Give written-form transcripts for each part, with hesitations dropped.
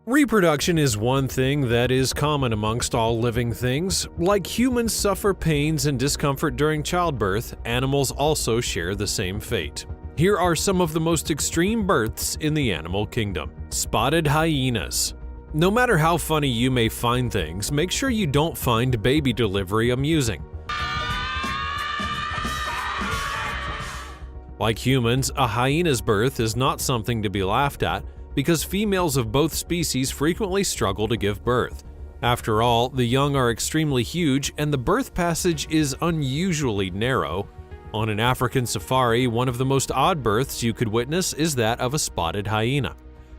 Reproduction is one thing that is common amongst all living things. Like humans suffer pains and discomfort during childbirth, animals also share the same fate. Here are some of the most extreme births in the animal kingdom. Spotted hyenas. No matter how funny you may find things, make sure you don't find baby delivery amusing. Like humans, a hyena's birth is not something to be laughed at because females of both species frequently struggle to give birth. After all, the young are extremely huge and the birth passage is unusually narrow. On an African safari, one of the most odd births you could witness is that of a spotted hyena.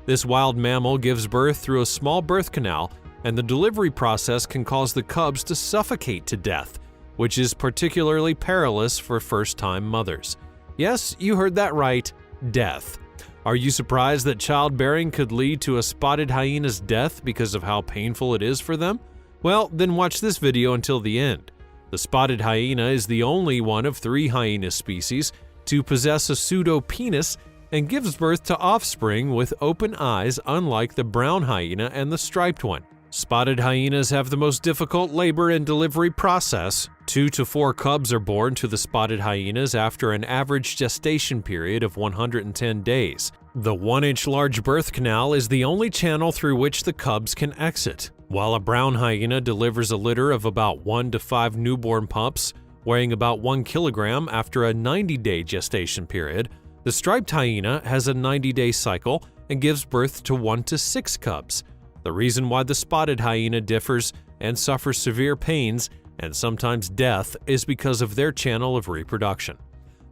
This wild mammal gives birth through a small birth canal, and the delivery process can cause the cubs to suffocate to death, which is particularly perilous for first-time mothers. Yes, you heard that right, death. Are you surprised that childbearing could lead to a spotted hyena's death because of how painful it is for them? Well, then watch this video until the end. The spotted hyena is the only one of 3 hyena species to possess a pseudopenis and gives birth to offspring with open eyes, unlike the brown hyena and the striped one. Spotted hyenas have the most difficult labor and delivery process. 2 to 4 cubs are born to the spotted hyenas after an average gestation period of 110 days. The 1-inch large birth canal is the only channel through which the cubs can exit. While a brown hyena delivers a litter of about 1 to 5 newborn pups, weighing about 1 kilogram after a 90-day gestation period, the striped hyena has a 90-day cycle and gives birth to 1 to 6 cubs. The reason why the spotted hyena differs and suffers severe pains and sometimes death is because of their channel of reproduction.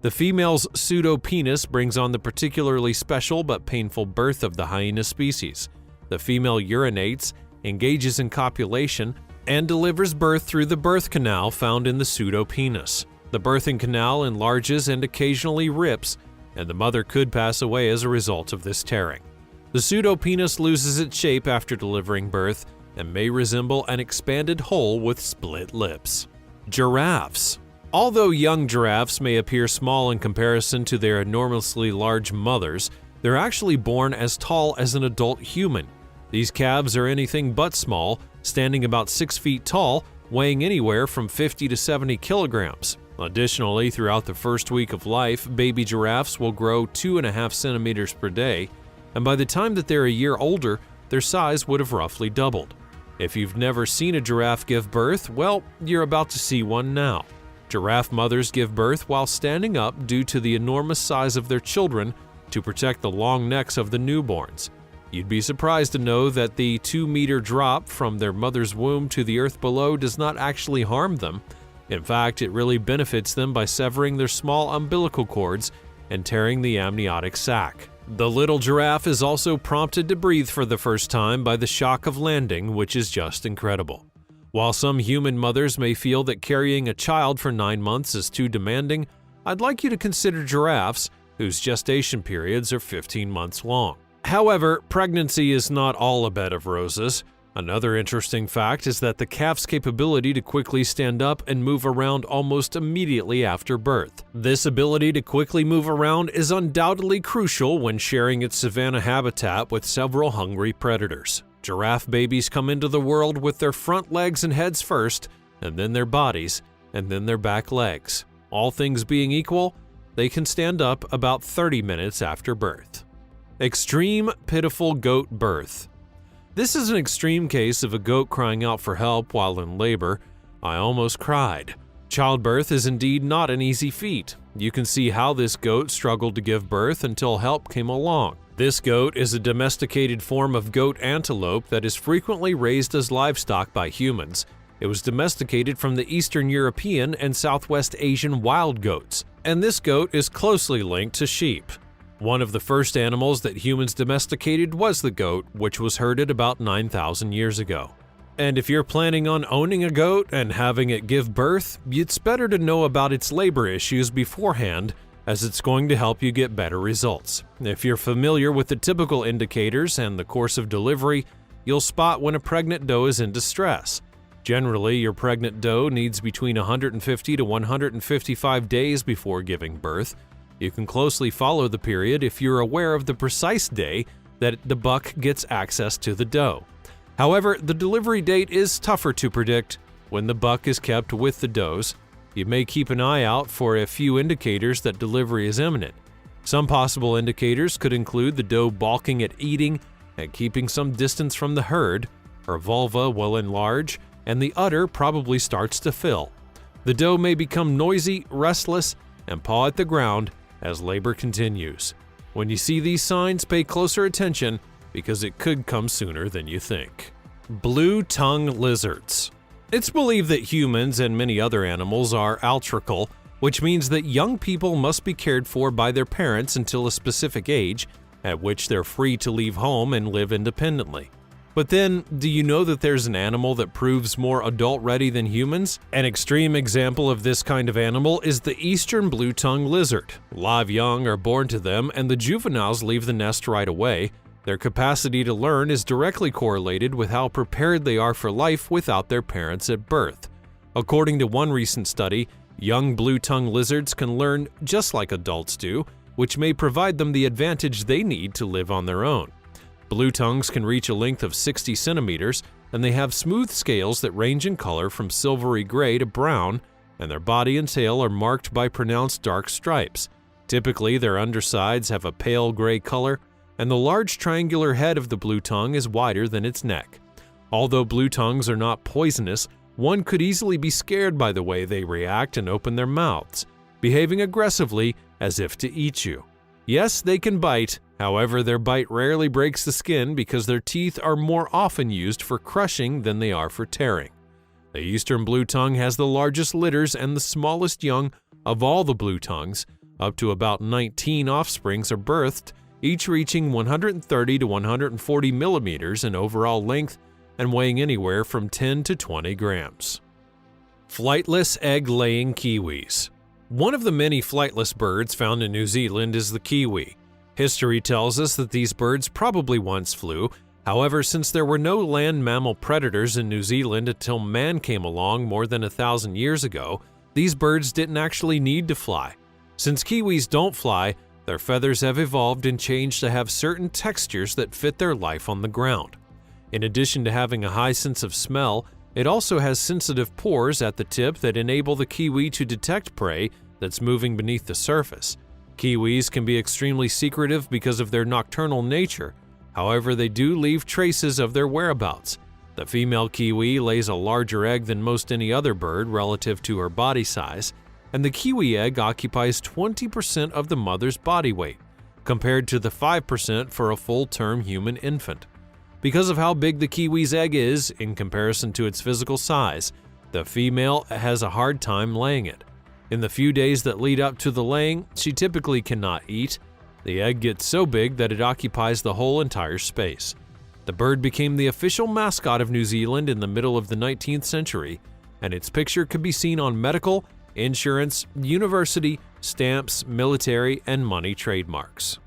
The female's pseudopenis brings on the particularly special but painful birth of the hyena species. The female urinates, engages in copulation, and delivers birth through the birth canal found in the pseudopenis. The birthing canal enlarges and occasionally rips, and the mother could pass away as a result of this tearing. The pseudopenis loses its shape after delivering birth and may resemble an expanded hole with split lips. Giraffes. Although young giraffes may appear small in comparison to their enormously large mothers, they're actually born as tall as an adult human. These calves are anything but small, standing about 6 feet tall, weighing anywhere from 50 to 70 kilograms. Additionally, throughout the first week of life, baby giraffes will grow 2.5 centimeters per day, and by the time that they're a year older, their size would have roughly doubled. If you've never seen a giraffe give birth, well, you're about to see one now. Giraffe mothers give birth while standing up due to the enormous size of their children to protect the long necks of the newborns. You'd be surprised to know that the 2-meter drop from their mother's womb to the earth below does not actually harm them. In fact, it really benefits them by severing their small umbilical cords and tearing the amniotic sac. The little giraffe is also prompted to breathe for the first time by the shock of landing, which is just incredible. While some human mothers may feel that carrying a child for 9 months is too demanding, I'd like you to consider giraffes, whose gestation periods are 15 months long. However, pregnancy is not all a bed of roses. Another interesting fact is that the calf's capability to quickly stand up and move around almost immediately after birth. This ability to quickly move around is undoubtedly crucial when sharing its savanna habitat with several hungry predators. Giraffe babies come into the world with their front legs and heads first, and then their bodies, and then their back legs. All things being equal, they can stand up about 30 minutes after birth. Extreme pitiful goat birth. This is an extreme case of a goat crying out for help while in labor. I almost cried. Childbirth is indeed not an easy feat. You can see how this goat struggled to give birth until help came along. This goat is a domesticated form of goat antelope that is frequently raised as livestock by humans. It was domesticated from the Eastern European and Southwest Asian wild goats, and this goat is closely linked to sheep. One of the first animals that humans domesticated was the goat, which was herded about 9,000 years ago. And if you're planning on owning a goat and having it give birth, it's better to know about its labor issues beforehand, as it's going to help you get better results. If you're familiar with the typical indicators and the course of delivery, you'll spot when a pregnant doe is in distress. Generally, your pregnant doe needs between 150 to 155 days before giving birth. You can closely follow the period if you're aware of the precise day that the buck gets access to the doe. However, the delivery date is tougher to predict. When the buck is kept with the does, you may keep an eye out for a few indicators that delivery is imminent. Some possible indicators could include the doe balking at eating and keeping some distance from the herd, her vulva will enlarge, and the udder probably starts to fill. The doe may become noisy, restless, and paw at the ground as labor continues. When you see these signs, pay closer attention because it could come sooner than you think. Blue-tongued lizards. It's believed that humans and many other animals are altrical, which means that young people must be cared for by their parents until a specific age, at which they're free to leave home and live independently. But then, do you know that there's an animal that proves more adult-ready than humans? An extreme example of this kind of animal is the eastern blue-tongued lizard. Live young are born to them, and the juveniles leave the nest right away. Their capacity to learn is directly correlated with how prepared they are for life without their parents at birth. According to one recent study, young blue-tongued lizards can learn just like adults do, which may provide them the advantage they need to live on their own. Blue tongues can reach a length of 60 centimeters, and they have smooth scales that range in color from silvery gray to brown, and their body and tail are marked by pronounced dark stripes. Typically, their undersides have a pale gray color, and the large triangular head of the blue tongue is wider than its neck. Although blue tongues are not poisonous, one could easily be scared by the way they react and open their mouths, behaving aggressively as if to eat you. Yes, they can bite. However, their bite rarely breaks the skin because their teeth are more often used for crushing than they are for tearing. The eastern blue tongue has the largest litters and the smallest young of all the blue tongues. Up to about 19 offsprings are birthed, each reaching 130 to 140 millimeters in overall length and weighing anywhere from 10 to 20 grams. Flightless egg-laying kiwis. One of the many flightless birds found in New Zealand is the kiwi. History tells us that these birds probably once flew. However, since there were no land mammal predators in New Zealand until man came along more than 1,000 years ago, these birds didn't actually need to fly. Since kiwis don't fly, their feathers have evolved and changed to have certain textures that fit their life on the ground. In addition to having a high sense of smell, it also has sensitive pores at the tip that enable the kiwi to detect prey that's moving beneath the surface. Kiwis can be extremely secretive because of their nocturnal nature. However, they do leave traces of their whereabouts. The female kiwi lays a larger egg than most any other bird relative to her body size, and the kiwi egg occupies 20% of the mother's body weight, compared to the 5% for a full-term human infant. Because of how big the kiwi's egg is in comparison to its physical size, the female has a hard time laying it. In the few days that lead up to the laying, she typically cannot eat. The egg gets so big that it occupies the whole entire space. The bird became the official mascot of New Zealand in the middle of the 19th century, and its picture could be seen on medical, insurance, university, stamps, military, and money trademarks.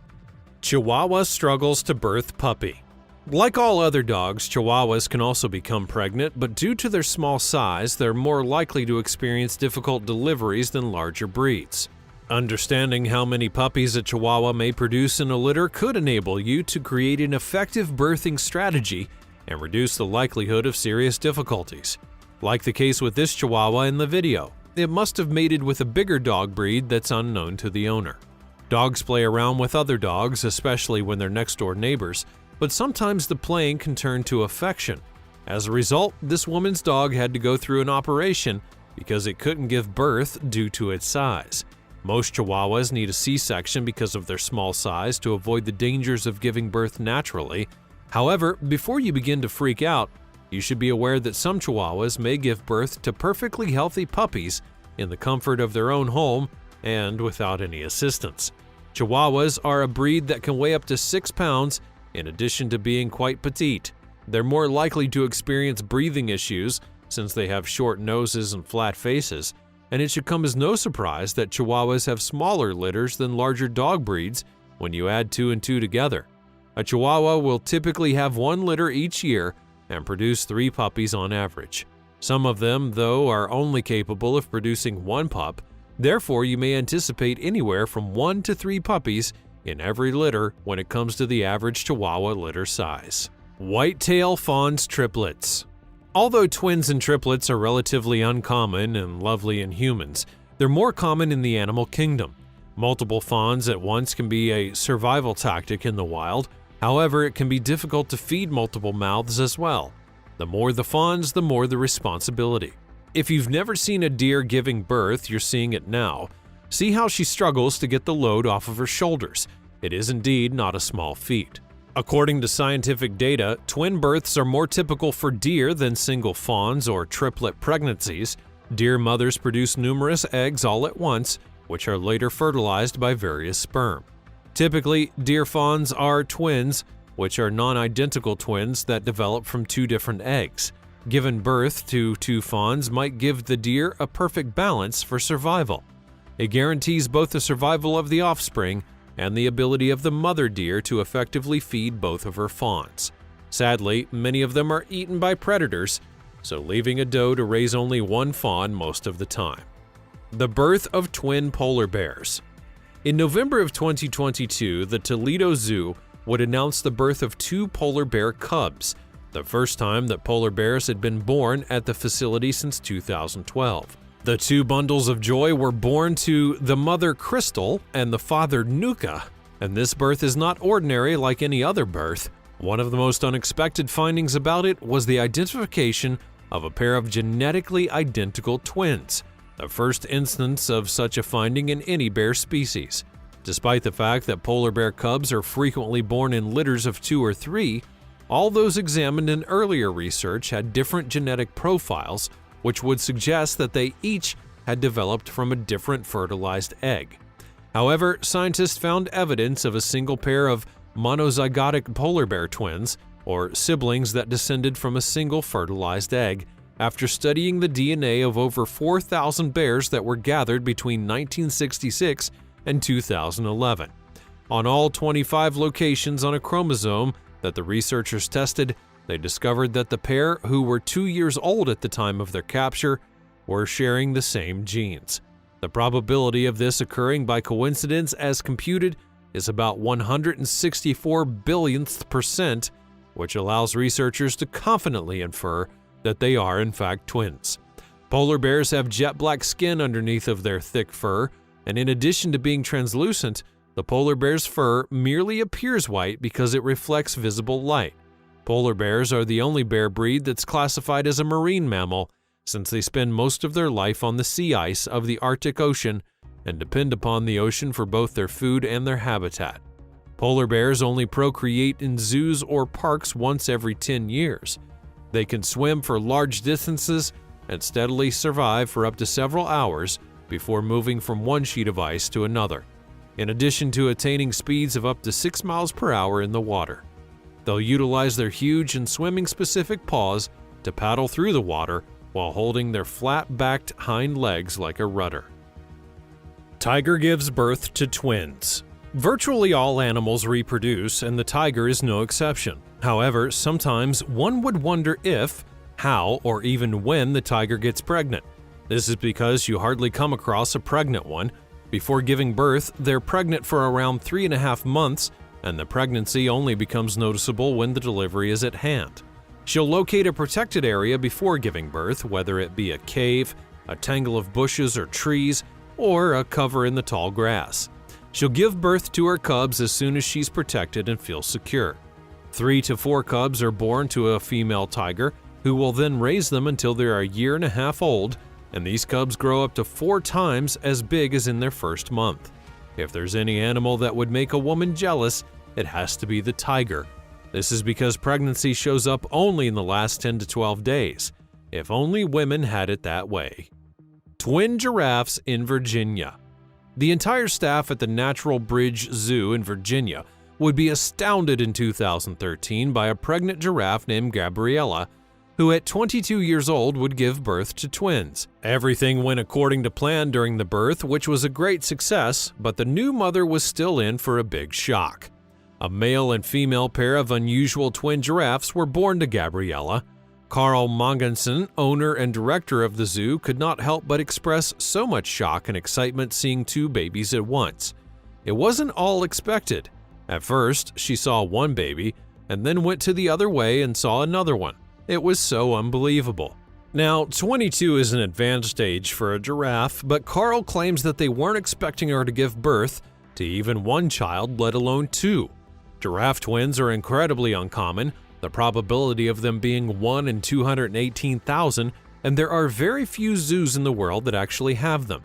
Chihuahua struggles to birth puppy. Like all other dogs, Chihuahuas can also become pregnant, but due to their small size, they're more likely to experience difficult deliveries than larger breeds. Understanding how many puppies a Chihuahua may produce in a litter could enable you to create an effective birthing strategy and reduce the likelihood of serious difficulties. Like the case with this Chihuahua in the video, it must have mated with a bigger dog breed that's unknown to the owner. Dogs play around with other dogs, especially when they're next-door neighbors, but sometimes the playing can turn to affection. As a result, this woman's dog had to go through an operation because it couldn't give birth due to its size. Most Chihuahuas need a C-section because of their small size to avoid the dangers of giving birth naturally. However, before you begin to freak out, you should be aware that some Chihuahuas may give birth to perfectly healthy puppies in the comfort of their own home and without any assistance. Chihuahuas are a breed that can weigh up to 6 pounds in addition to being quite petite. They're more likely to experience breathing issues since they have short noses and flat faces, and it should come as no surprise that Chihuahuas have smaller litters than larger dog breeds when you add 2 and 2 together. A Chihuahua will typically have 1 litter each year and produce 3 puppies on average. Some of them, though, are only capable of producing 1 pup. Therefore, you may anticipate anywhere from 1 to 3 puppies in every litter when it comes to the average Chihuahua litter size. Whitetail fawns triplets. Although twins and triplets are relatively uncommon and lovely in humans, they're more common in the animal kingdom. Multiple fawns at once can be a survival tactic in the wild. However, it can be difficult to feed multiple mouths as well. The more the fawns, the more the responsibility. If you've never seen a deer giving birth, you're seeing it now. See how she struggles to get the load off of her shoulders. It is indeed not a small feat. According to scientific data, twin births are more typical for deer than single fawns or triplet pregnancies. Deer mothers produce numerous eggs all at once, which are later fertilized by various sperm. Typically, deer fawns are twins, which are non-identical twins that develop from two different eggs. Given birth to two fawns might give the deer a perfect balance for survival. It guarantees both the survival of the offspring and the ability of the mother deer to effectively feed both of her fawns. Sadly, many of them are eaten by predators, so leaving a doe to raise only one fawn most of the time. The birth of twin polar bears. In November of 2022, the Toledo Zoo would announce the birth of two polar bear cubs, the first time that polar bears had been born at the facility since 2012. The two bundles of joy were born to the mother Crystal and the father Nuka, and this birth is not ordinary like any other birth. One of the most unexpected findings about it was the identification of a pair of genetically identical twins, the first instance of such a finding in any bear species. Despite the fact that polar bear cubs are frequently born in litters of 2 or 3, all those examined in earlier research had different genetic profiles, which would suggest that they each had developed from a different fertilized egg. However, scientists found evidence of a single pair of monozygotic polar bear twins, or siblings that descended from a single fertilized egg, after studying the DNA of over 4,000 bears that were gathered between 1966 and 2011. On all 25 locations on a chromosome that the researchers tested, they discovered that the pair, who were 2 years old at the time of their capture, were sharing the same genes. The probability of this occurring by coincidence as computed is about 164 billionth percent, which allows researchers to confidently infer that they are in fact twins. Polar bears have jet black skin underneath of their thick fur, and in addition to being translucent, the polar bear's fur merely appears white because it reflects visible light. Polar bears are the only bear breed that's classified as a marine mammal, since they spend most of their life on the sea ice of the Arctic Ocean and depend upon the ocean for both their food and their habitat. Polar bears only procreate in zoos or parks once every 10 years. They can swim for large distances and steadily survive for up to several hours before moving from one sheet of ice to another, in addition to attaining speeds of up to 6 miles per hour in the water. They'll utilize their huge and swimming-specific paws to paddle through the water while holding their flat-backed hind legs like a rudder. Tiger gives birth to twins. Virtually all animals reproduce, and the tiger is no exception. However, sometimes one would wonder if, how, or even when the tiger gets pregnant. This is because you hardly come across a pregnant one. Before giving birth, they're pregnant for around 3.5 months, and the pregnancy only becomes noticeable when the delivery is at hand. She'll locate a protected area before giving birth, whether it be a cave, a tangle of bushes or trees, or a cover in the tall grass. She'll give birth to her cubs as soon as she's protected and feels secure. 3 to 4 cubs are born to a female tiger, who will then raise them until they're 1.5 years old, and these cubs grow up to 4 times as big as in their first month. If there's any animal that would make a woman jealous, it has to be the tiger. This is because pregnancy shows up only in the last 10 to 12 days. If only women had it that way. Twin giraffes in Virginia. The entire staff at the Natural Bridge Zoo in Virginia would be astounded in 2013 by a pregnant giraffe named Gabriella, who at 22 years old would give birth to twins. Everything went according to plan during the birth, which was a great success, but the new mother was still in for a big shock. A male and female pair of unusual twin giraffes were born to Gabriella. Carl Mongensen, owner and director of the zoo, could not help but express so much shock and excitement seeing 2 babies at once. It wasn't all expected. At first, she saw one baby and then went to the other way and saw another one. It was so unbelievable. Now, 22 is an advanced age for a giraffe, but Carl claims that they weren't expecting her to give birth to even one child, let alone two. Giraffe twins are incredibly uncommon, the probability of them being 1 in 218,000, and there are very few zoos in the world that actually have them.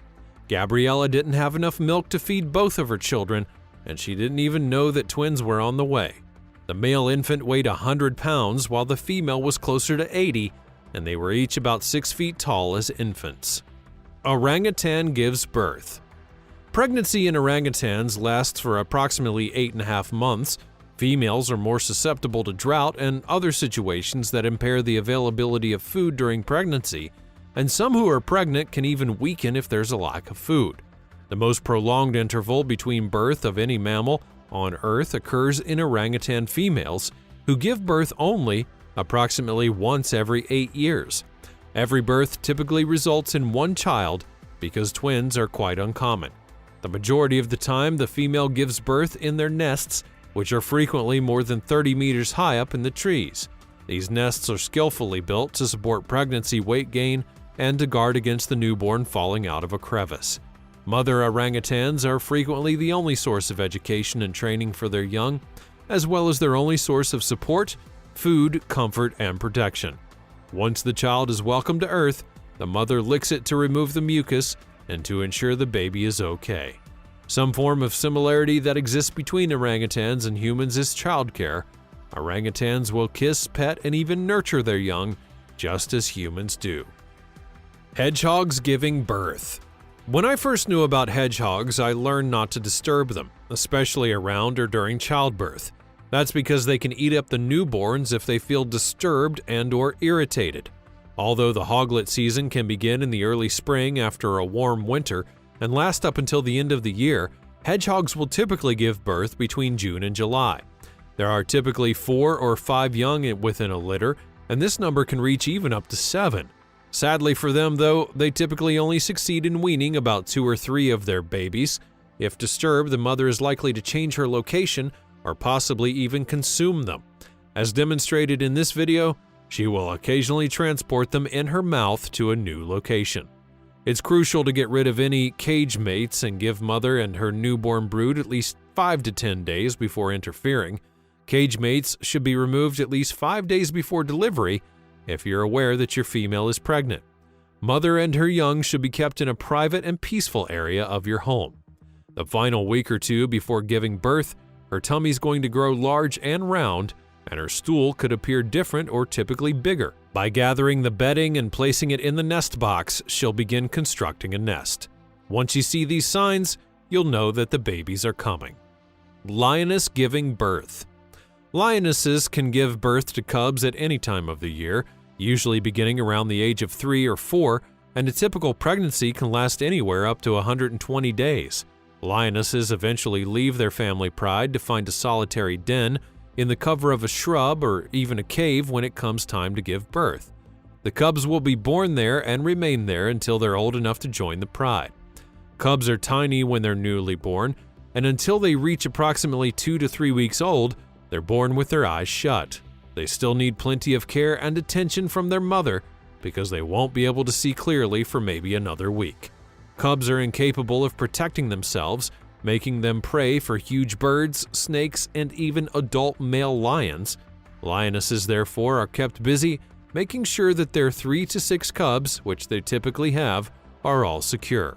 Gabriella didn't have enough milk to feed both of her children, and she didn't even know that twins were on the way. The male infant weighed 100 pounds, while the female was closer to 80, and they were each about 6 feet tall as infants. Orangutan gives birth. Pregnancy in orangutans lasts for approximately 8.5 months. Females are more susceptible to drought and other situations that impair the availability of food during pregnancy, and some who are pregnant can even weaken if there's a lack of food. The most prolonged interval between birth of any mammal on Earth occurs in orangutan females, who give birth only approximately once every 8 years. Every birth typically results in one child because twins are quite uncommon. The majority of the time, the female gives birth in their nests, which are frequently more than 30 meters high up in the trees. These nests are skillfully built to support pregnancy weight gain and to guard against the newborn falling out of a crevice. Mother orangutans are frequently the only source of education and training for their young, as well as their only source of support, food, comfort, and protection. Once the child is welcomed to Earth, the mother licks it to remove the mucus and to ensure the baby is okay. Some form of similarity that exists between orangutans and humans is childcare. Orangutans will kiss, pet, and even nurture their young, just as humans do. Hedgehogs giving birth. When I first knew about hedgehogs, I learned not to disturb them, especially around or during childbirth. That's because they can eat up the newborns if they feel disturbed and/or irritated. Although the hoglet season can begin in the early spring after a warm winter and last up until the end of the year, hedgehogs will typically give birth between June and July. There are typically 4 or 5 young within a litter, and this number can reach even up to 7. Sadly for them, though, they typically only succeed in weaning about 2 or 3 of their babies. If disturbed, the mother is likely to change her location or possibly even consume them. As demonstrated in this video, she will occasionally transport them in her mouth to a new location. It's crucial to get rid of any cage mates and give mother and her newborn brood at least 5 to 10 days before interfering. Cage mates should be removed at least 5 days before delivery if you're aware that your female is pregnant. Mother and her young should be kept in a private and peaceful area of your home. The final week or two before giving birth, her tummy is going to grow large and round, and her stool could appear different or typically bigger. By gathering the bedding and placing it in the nest box, she'll begin constructing a nest. Once you see these signs, you'll know that the babies are coming. Lioness giving birth. Lionesses can give birth to cubs at any time of the year, usually beginning around the age of 3 or 4, and a typical pregnancy can last anywhere up to 120 days. Lionesses eventually leave their family pride to find a solitary den in the cover of a shrub or even a cave when it comes time to give birth. The cubs will be born there and remain there until they're old enough to join the pride. Cubs are tiny when they're newly born, and until they reach approximately 2 to 3 weeks old, they're born with their eyes shut. They still need plenty of care and attention from their mother because they won't be able to see clearly for maybe another week. Cubs are incapable of protecting themselves, making them prey for huge birds, snakes, and even adult male lions. Lionesses, therefore, are kept busy making sure that their 3 to 6 cubs, which they typically have, are all secure.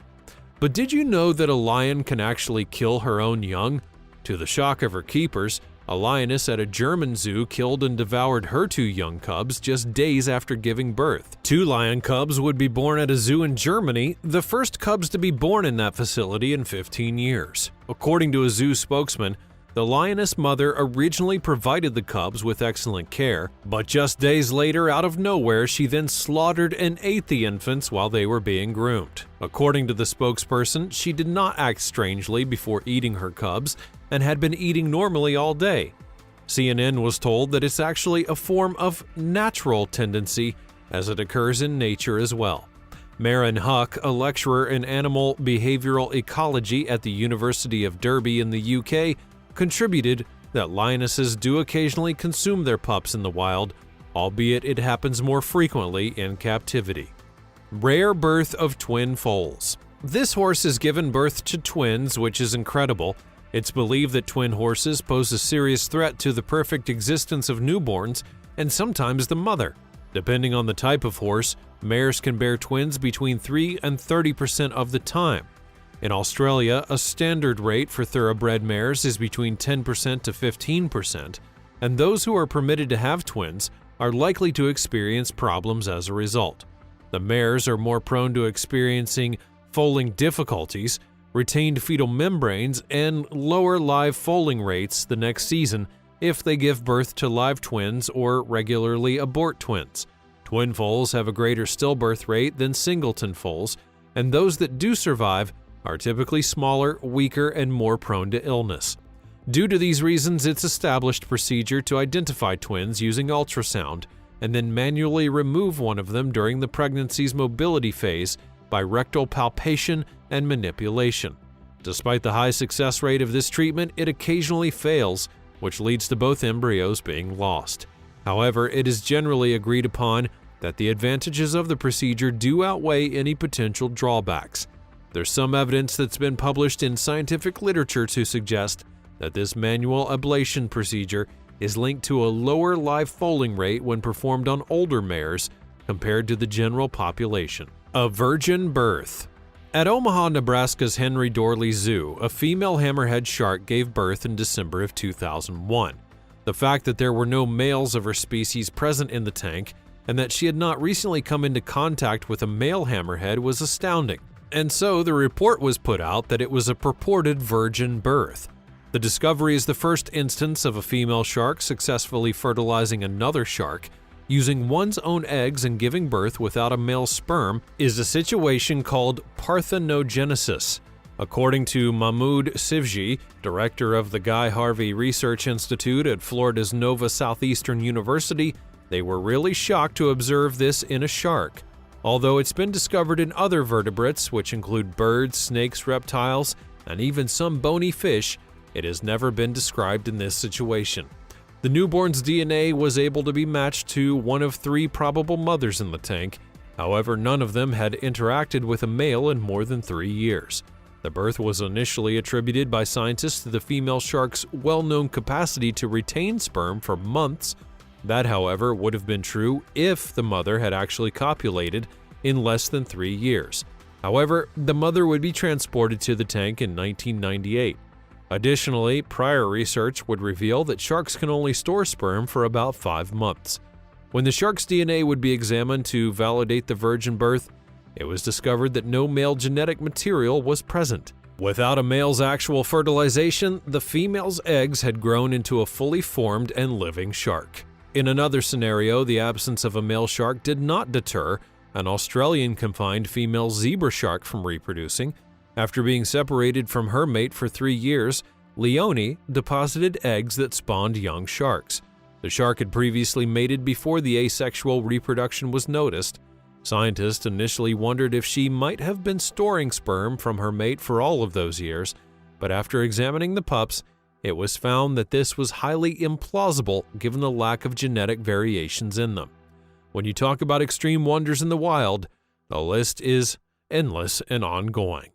But did you know that a lion can actually kill her own young? To the shock of her keepers, a lioness at a German zoo killed and devoured her 2 young cubs just days after giving birth. 2 lion cubs would be born at a zoo in Germany, the first cubs to be born in that facility in 15 years. According to a zoo spokesman, the lioness mother originally provided the cubs with excellent care, but just days later, out of nowhere, she then slaughtered and ate the infants while they were being groomed. According to the spokesperson, she did not act strangely before eating her cubs and had been eating normally all day. CNN was told that it's actually a form of natural tendency, as it occurs in nature as well. Maren Huck, a lecturer in animal behavioral ecology at the University of Derby in the UK, contributed that lionesses do occasionally consume their pups in the wild, albeit it happens more frequently in captivity. Rare birth of twin foals. This horse has given birth to twins, which is incredible. It's believed that twin horses pose a serious threat to the perfect existence of newborns and sometimes the mother. Depending on the type of horse, mares can bear twins between 3 and 30% of the time. In Australia, a standard rate for thoroughbred mares is between 10% to 15%, and those who are permitted to have twins are likely to experience problems as a result. The mares are more prone to experiencing foaling difficulties, retained fetal membranes, and lower live foaling rates the next season if they give birth to live twins or regularly abort twins. Twin foals have a greater stillbirth rate than singleton foals, and those that do survive are typically smaller, weaker, and more prone to illness. Due to these reasons, it's established procedure to identify twins using ultrasound and then manually remove one of them during the pregnancy's mobility phase by rectal palpation and manipulation. Despite the high success rate of this treatment, it occasionally fails, which leads to both embryos being lost. However, it is generally agreed upon that the advantages of the procedure do outweigh any potential drawbacks. There's some evidence that's been published in scientific literature to suggest that this manual ablation procedure is linked to a lower live foaling rate when performed on older mares compared to the general population. A virgin birth. At Omaha, Nebraska's Henry Dorley Zoo, a female hammerhead shark gave birth in December of 2001. The fact that there were no males of her species present in the tank and that she had not recently come into contact with a male hammerhead was astounding, and so the report was put out that it was a purported virgin birth. The discovery is the first instance of a female shark successfully fertilizing another shark. Using one's own eggs and giving birth without a male sperm is a situation called parthenogenesis. According to Mahmoud Sivji, director of the Guy Harvey Research Institute at Florida's Nova Southeastern University, they were really shocked to observe this in a shark. Although it's been discovered in other vertebrates, which include birds, snakes, reptiles, and even some bony fish, it has never been described in this situation. The newborn's DNA was able to be matched to one of 3 probable mothers in the tank. However, none of them had interacted with a male in more than 3 years. The birth was initially attributed by scientists to the female shark's well-known capacity to retain sperm for months. That, however, would have been true if the mother had actually copulated in less than 3 years. However, the mother would be transported to the tank in 1998. Additionally, prior research would reveal that sharks can only store sperm for about 5 months. When the shark's DNA would be examined to validate the virgin birth, it was discovered that no male genetic material was present. Without a male's actual fertilization, the female's eggs had grown into a fully formed and living shark. In another scenario, the absence of a male shark did not deter an Australian confined female zebra shark from reproducing. After being separated from her mate for 3 years, Leone deposited eggs that spawned young sharks. The shark had previously mated before the asexual reproduction was noticed. Scientists initially wondered if she might have been storing sperm from her mate for all of those years, but after examining the pups, it was found that this was highly implausible given the lack of genetic variations in them. When you talk about extreme wonders in the wild, the list is endless and ongoing.